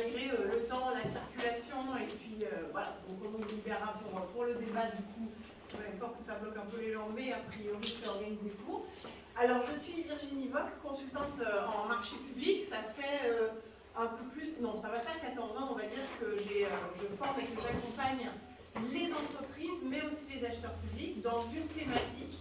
malgré le temps, la circulation, et puis voilà, donc on nous libérera pour le débat du coup, encore que ça bloque un peu les jambes, mais a priori c'est organisé pour. Alors je suis Virginie Vock, consultante en marché public, ça fait un peu plus, non ça va faire 14 ans on va dire que je forme et que j'accompagne les entreprises mais aussi les acheteurs publics dans une thématique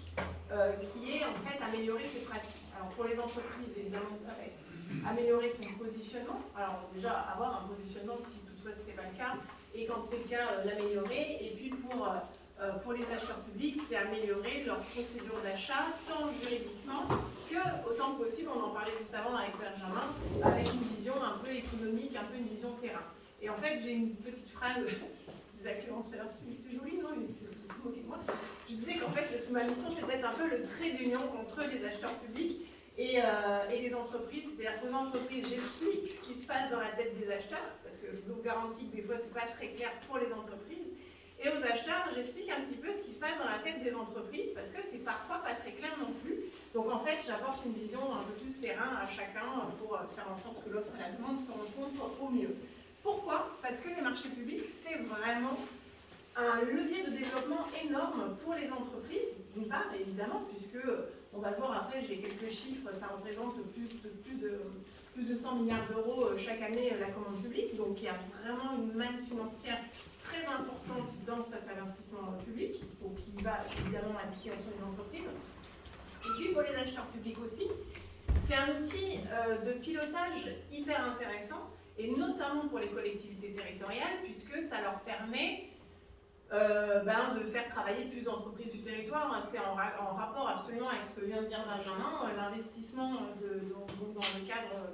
qui est en fait améliorer ses pratiques. Alors pour les entreprises évidemment ça va être améliorer son positionnement, alors déjà avoir un positionnement si toutefois ce n'était pas le cas, et quand c'est le cas l'améliorer, et puis pour les acheteurs publics c'est améliorer leur procédure d'achat tant juridiquement que autant que possible, on en parlait juste avant avec Benjamin, avec une vision un peu économique, un peu une vision terrain. Et en fait j'ai une petite phrase c'est joli, non? C'est plus moqué que moi. Je disais qu'en fait, ma mission, c'est d'être un peu le trait d'union entre les acheteurs publics et les entreprises. C'est-à-dire qu'aux entreprises, j'explique ce qui se passe dans la tête des acheteurs, parce que je vous garantis que des fois, c'est pas très clair pour les entreprises. Et aux acheteurs, j'explique un petit peu ce qui se passe dans la tête des entreprises, parce que c'est parfois pas très clair non plus. Donc en fait, j'apporte une vision un peu plus terrain à chacun pour faire en sorte que l'offre et la demande se rencontrent au mieux. Pourquoi? Parce que les marchés publics, c'est vraiment un levier de développement énorme pour les entreprises, d'une part, évidemment, puisque, on va le voir après, j'ai quelques chiffres, ça représente plus de 100 milliards d'euros chaque année la commande publique, donc il y a vraiment une manne financière très importante dans cet investissement public, donc qui va évidemment à destination des entreprises. Et puis pour les acheteurs publics aussi, c'est un outil de pilotage hyper intéressant, et notamment pour les collectivités territoriales, puisque ça leur permet de faire travailler plus d'entreprises du territoire. C'est en rapport absolument avec ce que vient de dire Benjamin. L'investissement dans le cadre,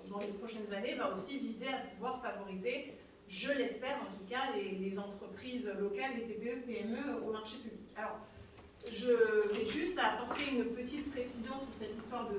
dans les prochaines années, va aussi viser à pouvoir favoriser, je l'espère en tout cas, les entreprises locales, les TPE, PME au marché public. Alors, je vais juste apporter une petite précision sur cette histoire de